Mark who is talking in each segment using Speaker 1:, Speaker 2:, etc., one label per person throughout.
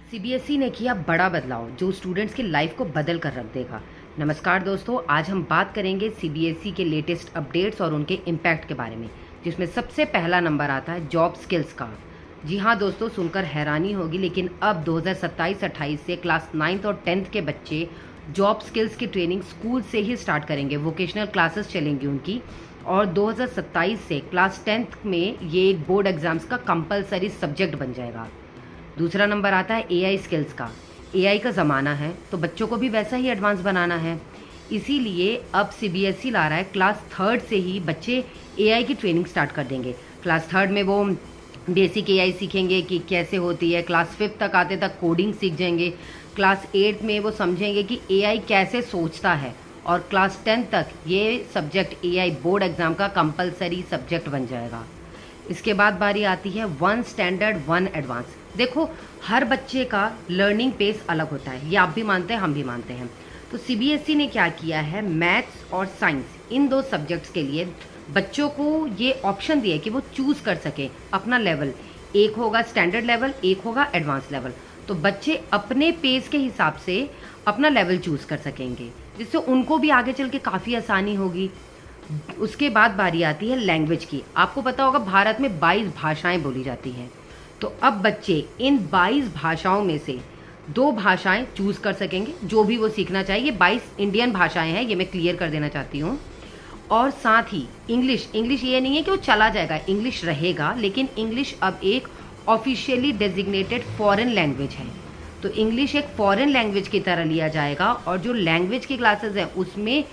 Speaker 1: CBSE ने किया बड़ा बदलाव जो स्टूडेंट्स की लाइफ को बदल कर रख देगा। नमस्कार दोस्तों, आज हम बात करेंगे सीबीएसई के लेटेस्ट अपडेट्स और उनके इम्पैक्ट के बारे में, जिसमें सबसे पहला नंबर आता है जॉब स्किल्स का। जी हाँ दोस्तों, सुनकर हैरानी होगी, लेकिन अब 2027-28 से क्लास 9th और 10th के बच्चे जॉब स्किल्स की ट्रेनिंग स्कूल से ही स्टार्ट करेंगे। वोकेशनल क्लासेस चलेंगी उनकी, और 2027 से क्लास 10th में ये एक बोर्ड एग्जाम्स का कंपलसरी सब्जेक्ट बन जाएगा। दूसरा नंबर आता है एआई स्किल्स का। एआई का ज़माना है तो बच्चों को भी वैसा ही एडवांस बनाना है, इसीलिए अब सीबीएसई ला रहा है क्लास 3rd से ही बच्चे एआई की ट्रेनिंग स्टार्ट कर देंगे। क्लास 3rd में वो बेसिक एआई सीखेंगे कि कैसे होती है, क्लास 5th तक आते तक कोडिंग सीख जाएंगे, क्लास 8th में वो समझेंगे कि एआई कैसे सोचता है, और क्लास 10th तक ये सब्जेक्ट एआई बोर्ड एग्ज़ाम का कंपलसरी सब्जेक्ट बन जाएगा। इसके बाद बारी आती है 1 स्टैंडर्ड 1 एडवांस। देखो, हर बच्चे का लर्निंग पेस अलग होता है, ये आप भी मानते हैं, हम भी मानते हैं। तो सीबीएसई ने क्या किया है, मैथ्स और साइंस इन दो सब्जेक्ट्स के लिए बच्चों को ये ऑप्शन दिया है कि वो चूज़ कर सकें अपना लेवल। एक होगा स्टैंडर्ड लेवल, एक होगा एडवांस लेवल। तो बच्चे अपने पेस के हिसाब से अपना लेवल चूज़ कर सकेंगे, जिससे उनको भी आगे चल के काफ़ी आसानी होगी। उसके बाद बारी आती है लैंग्वेज की। आपको पता होगा भारत में 22 भाषाएं बोली जाती हैं, तो अब बच्चे इन 22 भाषाओं में से 2 भाषाएं चूज़ कर सकेंगे, जो भी वो सीखना चाहिए। 22 इंडियन भाषाएं हैं, ये मैं क्लियर कर देना चाहती हूँ। और साथ ही इंग्लिश ये नहीं है कि वो चला जाएगा, इंग्लिश रहेगा, लेकिन इंग्लिश अब एक ऑफिशियली डेजिग्नेटेड फॉरेन लैंग्वेज है। तो इंग्लिश एक फॉरेन लैंग्वेज की तरह लिया जाएगा, और जो लैंग्वेज की क्लासेस हैं उसमें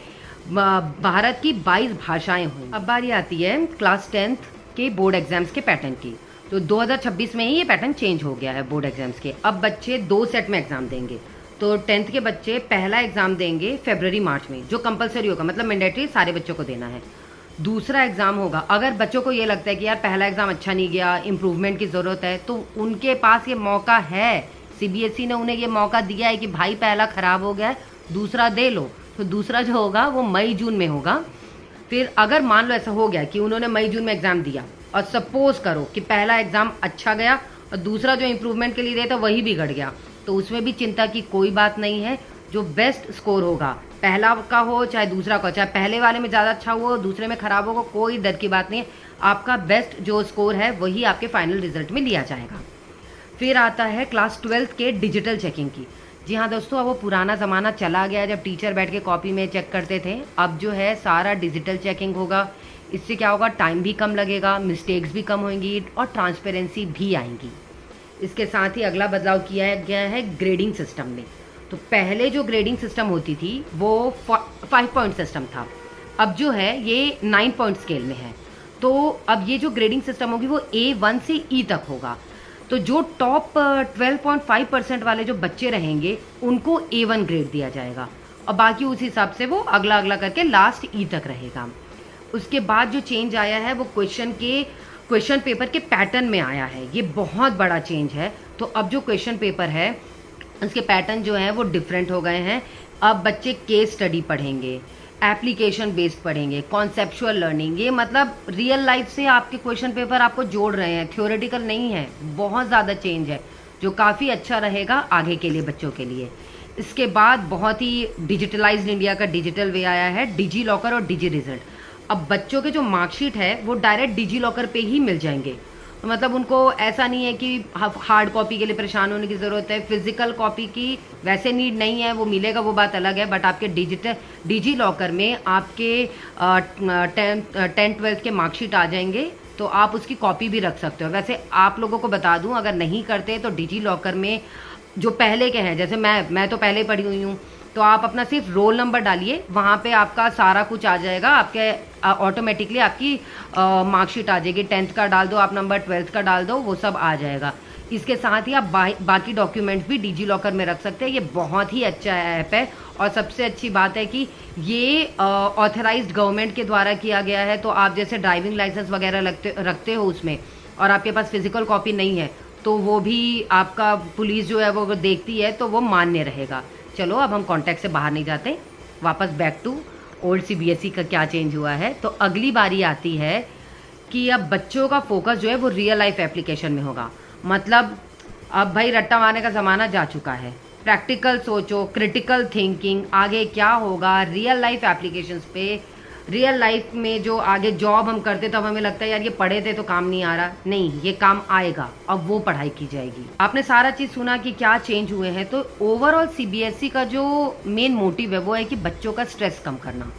Speaker 1: भारत की 22 भाषाएं हों। अब बारी आती है क्लास 10th के बोर्ड एग्जाम्स के पैटर्न की। तो 2026 में ही ये पैटर्न चेंज हो गया है बोर्ड एग्जाम्स के। अब बच्चे 2 सेट में एग्जाम देंगे। तो 10th के बच्चे पहला एग्जाम देंगे February-March में, जो कंपलसरी होगा, मतलब मैंडेटरी सारे बच्चों को देना है। दूसरा एग्जाम होगा, अगर बच्चों को ये लगता है कि यार पहला एग्जाम अच्छा नहीं गया, इंप्रूवमेंट की ज़रूरत है, तो उनके पास ये मौका है। सीबीएसई ने उन्हें ये मौका दिया है कि भाई पहला ख़राब हो गया है, दूसरा दे लो। तो दूसरा जो होगा वो मई-जून में होगा। फिर अगर मान लो ऐसा हो गया कि उन्होंने मई-जून में एग्ज़ाम दिया, और सपोज करो कि पहला एग्ज़ाम अच्छा गया और दूसरा जो इम्प्रूवमेंट के लिए दिया था वही बिगड़ गया, तो उसमें भी चिंता की कोई बात नहीं है। जो बेस्ट स्कोर होगा, पहला का हो चाहे दूसरा का, चाहे पहले वाले में ज़्यादा अच्छा हुआ दूसरे में ख़राब होगा, कोई डर की बात नहीं है। आपका बेस्ट जो स्कोर है वही आपके फाइनल रिजल्ट में लिया जाएगा। फिर आता है क्लास 12th के डिजिटल चेकिंग की। जी हाँ दोस्तों, अब वो पुराना ज़माना चला गया जब टीचर बैठ के कॉपी में चेक करते थे। अब जो है सारा डिजिटल चेकिंग होगा। इससे क्या होगा, टाइम भी कम लगेगा, मिस्टेक्स भी कम होंगी, और ट्रांसपेरेंसी भी आएंगी। इसके साथ ही अगला बदलाव किया गया है ग्रेडिंग सिस्टम में। तो पहले जो ग्रेडिंग सिस्टम होती थी वो 5 पॉइंट सिस्टम था, अब जो है ये 9 पॉइंट स्केल में है। तो अब ये जो ग्रेडिंग सिस्टम होगी वो A1 से E तक होगा। तो जो टॉप 12.5% वाले जो बच्चे रहेंगे उनको A1 ग्रेड दिया जाएगा, और बाकी उस हिसाब से वो अगला अगला करके लास्ट E तक रहेगा। उसके बाद जो चेंज आया है वो क्वेश्चन पेपर के पैटर्न में आया है। ये बहुत बड़ा चेंज है। तो अब जो क्वेश्चन पेपर है उसके पैटर्न जो है वो डिफरेंट हो गए हैं। अब बच्चे केस स्टडी पढ़ेंगे, एप्लीकेशन बेस्ड पढ़ेंगे, कॉन्सेप्चुअल लर्निंग, ये मतलब रियल लाइफ से आपके क्वेश्चन पेपर आपको जोड़ रहे हैं, थ्योरेटिकल नहीं है। बहुत ज़्यादा चेंज है जो काफ़ी अच्छा रहेगा आगे के लिए, बच्चों के लिए। इसके बाद बहुत ही डिजिटलाइज्ड इंडिया का डिजिटल वे आया है, डिजी लॉकर और डिजी रिजल्ट। अब बच्चों के जो मार्कशीट है वो डायरेक्ट डिजी लॉकर पे ही मिल जाएंगे। तो मतलब उनको ऐसा नहीं है कि हार्ड कॉपी के लिए परेशान होने की ज़रूरत है, फिजिकल कॉपी की वैसे नीड नहीं है, वो मिलेगा, वो बात अलग है। बट आपके डिजी लॉकर में आपके 10th-12th के मार्कशीट आ जाएंगे, तो आप उसकी कॉपी भी रख सकते हो। वैसे आप लोगों को बता दूं, अगर नहीं करते तो डिजी लॉकर में जो पहले के हैं, जैसे मैं तो पहले पढ़ी हुई हूँ, तो आप अपना सिर्फ रोल नंबर डालिए, वहाँ पे आपका सारा कुछ आ जाएगा, आपके ऑटोमेटिकली आपकी मार्कशीट आ जाएगी। 10th का डाल दो आप नंबर, 12th का डाल दो, वो सब आ जाएगा। इसके साथ ही आप बाकी डॉक्यूमेंट्स भी डिजी लॉकर में रख सकते हैं। ये बहुत ही अच्छा ऐप है, और सबसे अच्छी बात है कि ये ऑथराइज्ड गवर्नमेंट के द्वारा किया गया है। तो आप जैसे ड्राइविंग लाइसेंस वगैरह रखते हो उसमें, और आपके पास फिजिकल कॉपी नहीं है, तो वो भी आपका पुलिस जो है वो देखती है, तो वो मान्य रहेगा। चलो अब हम कॉन्टेक्ट से बाहर नहीं जाते, वापस बैक टू ओल्ड सीबीएसई का क्या चेंज हुआ है। तो अगली बारी आती है कि अब बच्चों का फोकस जो है वो रियल लाइफ एप्लीकेशन में होगा। मतलब अब भाई रट्टा मारने का ज़माना जा चुका है। प्रैक्टिकल सोचो, क्रिटिकल थिंकिंग, आगे क्या होगा, रियल लाइफ एप्लीकेशंस पे, रियल लाइफ में जो आगे जॉब हम करते तब हमें लगता है यार ये पढ़े थे तो काम नहीं आ रहा, नहीं ये काम आएगा, अब वो पढ़ाई की जाएगी। आपने सारा चीज़ सुना कि क्या चेंज हुए हैं। तो ओवरऑल सीबीएसई का जो मेन मोटिव है वो है कि बच्चों का स्ट्रेस कम करना,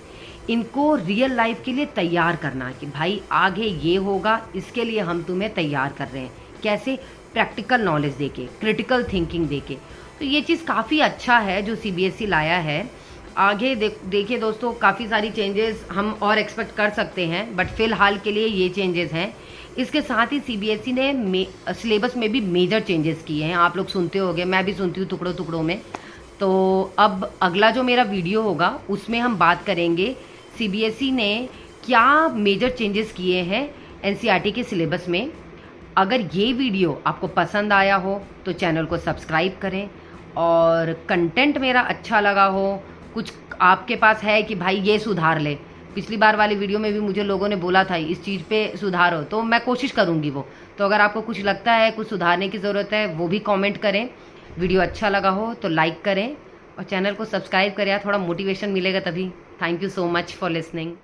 Speaker 1: इनको रियल लाइफ के लिए तैयार करना कि भाई आगे ये होगा, इसके लिए हम तुम्हें तैयार कर रहे हैं। कैसे? प्रैक्टिकल नॉलेज देके, क्रिटिकल थिंकिंग देके। तो ये चीज़ काफ़ी अच्छा है जो सीबीएसई लाया है। आगे देखिए दोस्तों, काफ़ी सारी चेंजेस हम और एक्सपेक्ट कर सकते हैं, बट फिलहाल के लिए ये चेंजेस हैं। इसके साथ ही सीबीएसई ने सिलेबस में भी मेजर चेंजेस किए हैं। आप लोग सुनते होंगे, मैं भी सुनती हूँ टुकड़ों टुकड़ों में। तो अब अगला जो मेरा वीडियो होगा उसमें हम बात करेंगे सीबीएसई ने क्या मेजर चेंजेस किए हैं एनसीईआरटी के सिलेबस में। अगर ये वीडियो आपको पसंद आया हो तो चैनल को सब्सक्राइब करें, और कंटेंट मेरा अच्छा लगा हो, कुछ आपके पास है कि भाई ये सुधार ले, पिछली बार वाली वीडियो में भी मुझे लोगों ने बोला था इस चीज़ पे सुधारो, तो मैं कोशिश करूँगी वो। तो अगर आपको कुछ लगता है कुछ सुधारने की ज़रूरत है वो भी कमेंट करें। वीडियो अच्छा लगा हो तो लाइक करें और चैनल को सब्सक्राइब करें, थोड़ा मोटिवेशन मिलेगा तभी। Thank you so much for listening.